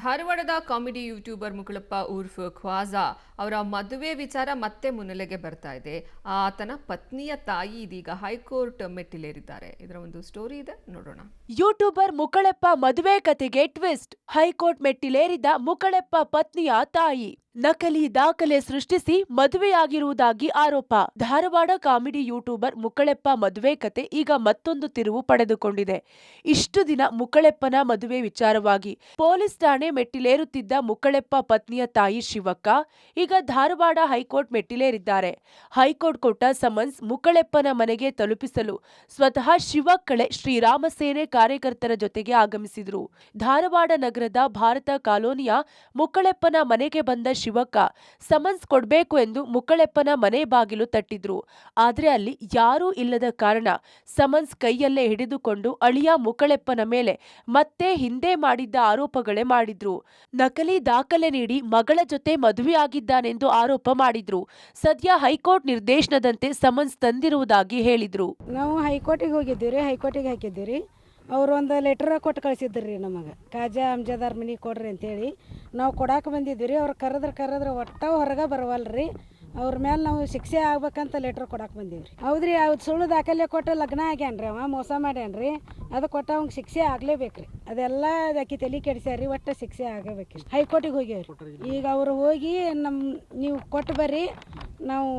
ಧಾರವಾಡದ comedy YouTuber ಮುಕುಳಪ್ಪ ಉರ್ಫ್ Khwaja ಅವರ ಮದುವೆ ವಿಚಾರ ಮತ್ತೆ ಮುನ್ನೆಲೆಗೆ ಬರ್ತಾ ಇದೆ. ಆತನ ಪತ್ನಿಯ ತಾಯಿ ಇದೀಗ ಹೈಕೋರ್ಟ್ ಮೆಟ್ಟಿಲೇರಿದ್ದಾರೆ. ಇದರ ಒಂದು ಸ್ಟೋರಿ ಇದೆ, ನೋಡೋಣ. ಯೂಟ್ಯೂಬರ್ ಮುಕುಳಪ್ಪ ಮದುವೆ ಕತೆಗೆ ಟ್ವಿಸ್ಟ್. ಹೈಕೋರ್ಟ್ ಮೆಟ್ಟಿಲೇರಿದ ಮುಕುಳಪ್ಪ ಪತ್ನಿಯ ತಾಯಿ ನಕಲಿ ದಾಖಲೆ ಸೃಷ್ಟಿಸಿ ಮದುವೆಯಾಗಿರುವುದಾಗಿ ಆರೋಪ. ಧಾರವಾಡ ಕಾಮಿಡಿ ಯೂಟ್ಯೂಬರ್ ಮುಕುಳಪ್ಪ ಮದುವೆ ಕತೆ ಈಗ ಮತ್ತೊಂದು ತಿರುವು ಪಡೆದುಕೊಂಡಿದೆ. ಇಷ್ಟು ದಿನ ಮುಕುಳಪ್ಪನ ಮದುವೆ ವಿಚಾರವಾಗಿ ಪೊಲೀಸ್ ಠಾಣೆ ಮೆಟ್ಟಿಲೇರುತ್ತಿದ್ದ ಮುಕುಳಪ್ಪ ಪತ್ನಿಯ ತಾಯಿ ಶಿವಕ್ಕ ಈಗ ಧಾರವಾಡ ಹೈಕೋರ್ಟ್ ಮೆಟ್ಟಿಲೇರಿದ್ದಾರೆ. ಹೈಕೋರ್ಟ್ ಕೊಟ್ಟ ಸಮನ್ಸ್ ಮುಕುಳಪ್ಪನ ಮನೆಗೆ ತಲುಪಿಸಲು ಸ್ವತಃ ಶಿವಕ್ಕಳೆ ಶ್ರೀರಾಮ ಸೇನೆ ಕಾರ್ಯಕರ್ತರ ಜೊತೆಗೆ ಆಗಮಿಸಿದ್ರು. ಧಾರವಾಡ ನಗರದ ಭಾರತ ಕಾಲೋನಿಯ ಮುಕುಳಪ್ಪನ ಮನೆಗೆ ಬಂದ ಶಿವಕ್ಕ ಸಮನ್ಸ್ ಕೊಡಬೇಕು ಎಂದು ಮುಕುಳಪ್ಪನ ಮನೆ ಬಾಗಿಲು ತಟ್ಟಿದ್ರು. ಆದ್ರೆ ಅಲ್ಲಿ ಯಾರೂ ಇಲ್ಲದ ಕಾರಣ ಸಮನ್ಸ್ ಕೈಯಲ್ಲೇ ಹಿಡಿದುಕೊಂಡು ಅಳಿಯ ಮುಕುಳಪ್ಪನ ಮೇಲೆ ಮತ್ತೆ ಹಿಂದೆ ಮಾಡಿದ್ದ ಆರೋಪಗಳೇ ಮಾಡಿದ್ರು. ನಕಲಿ ದಾಖಲೆ ನೀಡಿ ಮಗಳ ಜೊತೆ ಮದುವೆಯಾಗಿದ್ದಾನೆಂದು ಆರೋಪ ಮಾಡಿದ್ರು. ಸದ್ಯ ಹೈಕೋರ್ಟ್ ನಿರ್ದೇಶನದಂತೆ ಸಮನ್ಸ್ ತಂದಿರುವುದಾಗಿ ಹೇಳಿದ್ರು. ನಾವು ಹೈಕೋರ್ಟಿಗೆ ಹೋಗಿದ್ದೀವಿ, ಹೈಕೋರ್ಟಿಗೆ ಹಾಕಿದ್ದೀರಿ. ಅವರು ಒಂದು ಲೆಟರ್ ಕೊಟ್ಟು ಕಳಿಸಿದ್ರಿ ನಮಗೆ, ಕಾಜಾ ಅಮ್ಜದಾರ್ ಮನೆ ಕೊಡ್ರಿ ಅಂತೇಳಿ. ನಾವು ಕೊಡಾಕೆ ಬಂದಿದ್ದೀವಿ. ಅವ್ರು ಕರೆದ್ರೆ ಒಟ್ಟ ಹೊರಗೆ ಬರವಲ್ರಿ. ಅವ್ರ ಮೇಲೆ ನಾವು ಶಿಕ್ಷೆ ಆಗ್ಬೇಕಂತ ಲೆಟ್ರ್ ಕೊಡಕ್ಕೆ ಬಂದೀವಿ. ಹೌದ್ರಿ, ಅವ್ರು ಸುಳ್ಳು ದಾಖಲೆ ಕೊಟ್ಟು ಲಗ್ನ ಆಗ್ಯಾನ್ರಿ, ಅವ ಮೋಸ ಮಾಡ್ಯಾನ್ರಿ. ಅದು ಕೊಟ್ಟು ಅವ್ನಿಗೆ ಶಿಕ್ಷೆ ಆಗಲೇಬೇಕ್ರಿ. ಅದೆಲ್ಲ ಅದಕ್ಕೆ ತಲೆ ಕೆಡಿಸ್ಯಾರಿ, ಒಟ್ಟು ಶಿಕ್ಷೆ ಆಗಬೇಕ್ರಿ. ಹೈಕೋರ್ಟಿಗೆ ಹೋಗ್ಯಾವ್ರಿ. ಈಗ ಅವರು ಹೋಗಿ ನೀವು ಕೊಟ್ಟು ಬರ್ರಿ, ನಾವು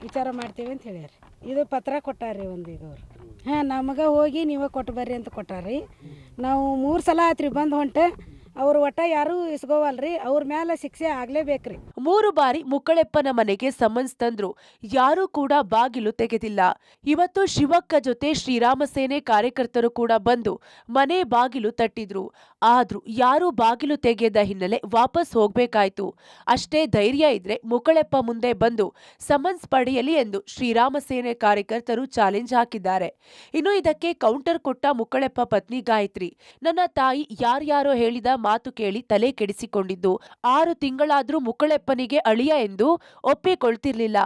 ವಿಚಾರ ಮಾಡ್ತೀವಿ ಅಂತ ಹೇಳ್ಯಾರಿ. ಇದು ಪತ್ರ ಕೊಟ್ಟಾರ್ರಿ ಒಂದು. ಈಗ ಅವರು ನಮಗೆ ಹೋಗಿ ನೀವೇ ಕೊಟ್ಟು ಬರ್ರಿ ಅಂತ ಕೊಟ್ಟಾರ್ರಿ. ನಾವು 3 ಸಲ ಆತ್ರಿ ಬಂದು ಹೊಂಟೆ. ಅವ್ರು ಒಟ್ಟ ಯಾರು ಇಸ್ಕೋವಲ್ರಿ, ಅವ್ರ ಮೇಲೆ ಶಿಕ್ಷೆ ಆಗ್ಲೇಬೇಕ್ರಿ. 3 ಬಾರಿ ಮುಕುಳಪ್ಪನ ಮನೆಗೆ ಸಮನ್ಸ್ ತಂದ್ರು, ಯಾರೂ ಕೂಡ ಬಾಗಿಲು ತೆಗೆದಿಲ್ಲ. ಇವತ್ತು ಶಿವಕ್ಕ ಜೊತೆ ಶ್ರೀರಾಮ ಸೇನೆ ಕಾರ್ಯಕರ್ತರು ಕೂಡ ಬಂದು ಮನೆ ಬಾಗಿಲು ತಟ್ಟಿದ್ರು. ಆದ್ರೂ ಯಾರೂ ಬಾಗಿಲು ತೆಗೆಯದ ಹಿನ್ನೆಲೆ ವಾಪಸ್ ಹೋಗ್ಬೇಕಾಯ್ತು. ಅಷ್ಟೇ ಧೈರ್ಯ ಇದ್ರೆ ಮುಕುಳಪ್ಪ ಮುಂದೆ ಬಂದು ಸಮನ್ಸ್ ಪಡೆಯಲಿ ಎಂದು ಶ್ರೀರಾಮ ಸೇನೆ ಕಾರ್ಯಕರ್ತರು ಚಾಲೆಂಜ್ ಹಾಕಿದ್ದಾರೆ. ಇನ್ನು ಇದಕ್ಕೆ ಕೌಂಟರ್ ಕೊಟ್ಟ ಮುಕುಳಪ್ಪ ಪತ್ನಿ ಗಾಯತ್ರಿ, ನನ್ನ ತಾಯಿ ಯಾರ್ಯಾರೋ ಹೇಳಿದ ಮಾತು ಕೇಳಿ ತಲೆ ಕೆಡಿಸಿಕೊಂಡಿದ್ದು, 6 ತಿಂಗಳಾದ್ರೂ ಮುಕುಳಪ್ಪನಿಗೆ ಅಳಿಯ ಎಂದು ಒಪ್ಪಿಕೊಳ್ತಿರ್ಲಿಲ್ಲ.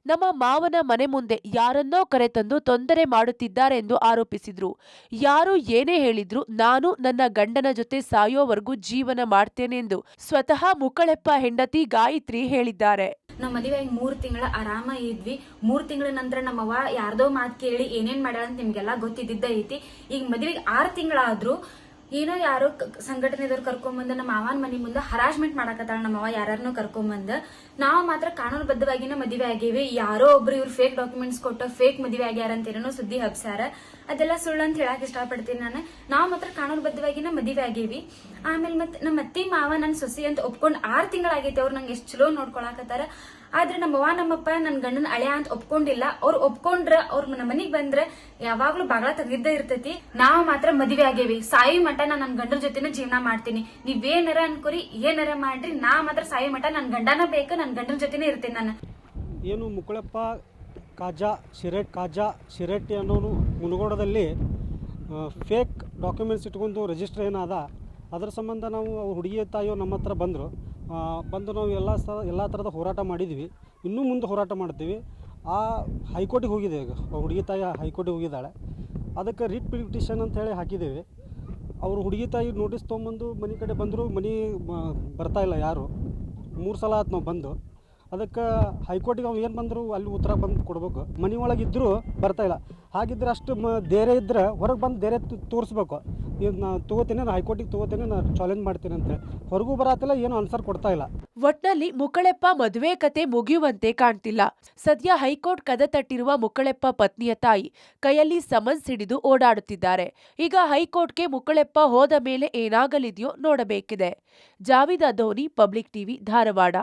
ನಮ್ಮ ಮಾವನ ಮನೆ ಮುಂದೆ ಯಾರನ್ನೋ ಕರೆತಂದು ತೊಂದರೆ ಮಾಡುತ್ತಿದ್ದಾರೆ ಎಂದು ಆರೋಪಿಸಿದ್ರು. ಯಾರು ಏನೇ ಹೇಳಿದ್ರು ನಾನು ನನ್ನ ಗಂಡನ ಜೊತೆ ಸಾಯೋವರೆಗೂ ಜೀವನ ಮಾಡ್ತೇನೆ ಎಂದು ಸ್ವತಃ ಮುಕುಳಪ್ಪ ಹೆಂಡತಿ ಗಾಯತ್ರಿ ಹೇಳಿದ್ದಾರೆ. ನಮ್ಮ ಮದುವೆಯಾಗಿ 3 ತಿಂಗಳ ಆರಾಮ ಇದ್ವಿ. 3 ತಿಂಗಳ ನಂತರ ನಮ್ಮವ್ವ ಯಾರ್ದೋ ಮಾತು ಕೇಳಿ ಏನೇನ್ ಮಾಡ್ಯಾಳ ಅಂತ ನಿಮ್ಗೆಲ್ಲ ಗೊತ್ತಿದ್ದ ಐತಿ. ಈಗ ಮದುವೆಗೆ 6 ತಿಂಗಳಾದ್ರೂ ಏನೋ ಯಾರೋ ಸಂಘಟನೆದವ್ರು ಕರ್ಕೊಂಬಂದು ನಮ್ಮ ಮಾವನ ಮನೆ ಮುಂದೆ ಹರಾಜ್ಮೆಂಟ್ ಮಾಡಕತ್ತಾಳ. ನಮ್ಮವ್ವ ಯಾರನ್ನೋ ಕರ್ಕೊಂಬಂದು ನಾವು ಮಾತ್ರ ಕಾನೂನುಬದ್ಧವಾಗಿನ ಮದುವೆ ಆಗೇವಿ. ಯಾರೋ ಒಬ್ರು ಇವ್ರು ಫೇಕ್ ಡಾಕ್ಯುಮೆಂಟ್ಸ್ ಕೊಟ್ಟು ಫೇಕ್ ಮದುವೆ ಆಗ್ಯಾರ ಅಂತ ಏನೋ ಸುದ್ದಿ ಹಬ್ಸ್ಯಾರ. ಅದೆಲ್ಲ ಸುಳ್ಳು ಅಂತ ಹೇಳಕ್ ಇಷ್ಟಪಡ್ತೀನಿ ನಾನು. ನಾವು ಮಾತ್ರ ಕಾನೂನುಬದ್ಧವಾಗಿನ ಮದುವೆ ಆಗೇವಿ. ಆಮೇಲೆ ಮತ್ತೆ ನಮ್ಮ ಅತ್ತಿ ಮಾವ ನನ್ನ ಸೊಸಿ ಅಂತ ಒಪ್ಕೊಂಡು 6 ತಿಂಗಳಾಗೈತಿ. ಅವ್ರು ನಂಗೆ ಎಷ್ಟು ಚಲೋ ನೋಡ್ಕೊಳಕತ್ತಾರ. ಆದ್ರೆ ನಮ್ಮವ್ವ ನಮ್ಮಪ್ಪ ನನ್ನ ಗಂಡನ ಅಳಿಯ ಅಂತ ಒಪ್ಕೊಂಡಿಲ್ಲ. ಅವ್ರು ಒಪ್ಕೊಂಡ್ರ ಅವ್ರ ನಮ್ಮ ಮನಿಗ್ ಬಂದ್ರೆ ಯಾವಾಗ್ಲೂ ಬಾಗ್ಲ ತೆಗೆದಿದ್ದ ಇರ್ತೈತಿ. ನಾವು ಮಾತ್ರ ಮದುವೆ ಆಗೇವಿ. ಸಾಯಿ ಮಠ ನಾನು ನನ್ನ ಗಂಡನ ಜೊತೆನ ಜೀವನ ಮಾಡ್ತೀನಿ. ನೀವೇನಾರ ಅನ್ಕೋರಿ, ಏನಾರ ಮಾಡ್ರಿ, ನಾ ಮಾತ್ರ ಸಾಯಿ ಮಠ ನನ್ನ ಗಂಡನ ಬೇಕು, ನನ್ನ ಗಂಡನ ಜೊತೆನೇ ಇರ್ತೀನಿ ನಾನು. ಏನು ಮುಕುಳಪ್ಪ ಕಾಜಾ ಶಿರೆಟ್ಟಿ ಅನ್ನೋನು ಮುನಗೋಡದಲ್ಲಿ ಫೇಕ್ ಡಾಕ್ಯುಮೆಂಟ್ಸ್ ಇಟ್ಕೊಂಡು ರಿಜಿಸ್ಟರ್ ಏನಾದ, ಅದರ ಸಂಬಂಧ ನಾವು ಹುಡುಗಿಯ ತಾಯಿಯೋ ನಮ್ಮ ಹತ್ರ ಬಂದು ನಾವು ಎಲ್ಲ ಥರದ ಹೋರಾಟ ಮಾಡಿದ್ವಿ. ಇನ್ನೂ ಮುಂದೆ ಹೋರಾಟ ಮಾಡ್ತೀವಿ. ಆ ಹೈಕೋರ್ಟಿಗೆ ಹೋಗಿದೆ. ಈಗ ಹುಡುಗಿ ತಾಯಿ ಹೈಕೋರ್ಟಿಗೆ ಹೋಗಿದ್ದಾಳೆ. ಅದಕ್ಕೆ ರಿಟ್ ಪಿಟಿಷನ್ ಅಂತ ಹೇಳಿ ಹಾಕಿದ್ದೇವೆ. ಅವರು ಹುಡುಗಿ ತಾಯಿ ನೋಟಿಸ್ ತೊಗೊಂಬಂದು ಮನೆ ಕಡೆ ಬಂದರು, ಮನೆ ಬರ್ತಾಯಿಲ್ಲ ಯಾರು. 3 ಸಲ ಆಯ್ತು ನಾವು ಬಂದು. ಅದಕ್ಕೆ ಹೈಕೋರ್ಟಿಗೆ ಅವ್ರು ಏನು ಬಂದರು ಅಲ್ಲಿ ಉತ್ತರ ಬಂದು ಕೊಡ್ಬೇಕು. ಮನೆ ಒಳಗಿದ್ದರೂ ಬರ್ತಾಯಿಲ್ಲ. ಹಾಗಿದ್ರೆ ಅಷ್ಟು ಧೈರ್ಯ ಇದ್ದರೆ ಹೊರಗೆ ಬಂದು ಧೈರ್ಯ ತೋರಿಸ್ಬೇಕು. ನಾನು ತೊಗೋತೀನಿ, ನಾನು ಹೈಕೋರ್ಟಿಗೆ ತೊಗೋತೀನಿ, ನಾನು ಚಾಲೆಂಜ್ ಮಾಡ್ತೀನಿ ಅಂತ ಹೊರಗೂ ಬರತ್ತಿಲ್ಲ, ಏನು ಆನ್ಸರ್ ಕೊಡ್ತಾ ಇಲ್ಲ. ಒಟ್ನಲ್ಲಿ ಮುಕುಳಪ್ಪ ಮದುವೆ ಕತೆ ಮುಗಿಯುವಂತೆ ಕಾಣ್ತಿಲ್ಲ. ಸದ್ಯ ಹೈಕೋರ್ಟ್ ಕದ ತಟ್ಟಿರುವ ಮುಕುಳಪ್ಪ ಪತ್ನಿಯ ತಾಯಿ ಕೈಯಲ್ಲಿ ಸಮನ್ಸ್ ಹಿಡಿದು ಓಡಾಡುತ್ತಿದ್ದಾರೆ. ಈಗ ಹೈಕೋರ್ಟ್ಗೆ ಮುಕುಳಪ್ಪ ಹೋದ ಮೇಲೆ ಏನಾಗಲಿದೆಯೋ ನೋಡಬೇಕಿದೆ. ಜಾವಿದ ಧೋನಿ, ಪಬ್ಲಿಕ್ ಟಿವಿ, ಧಾರವಾಡ.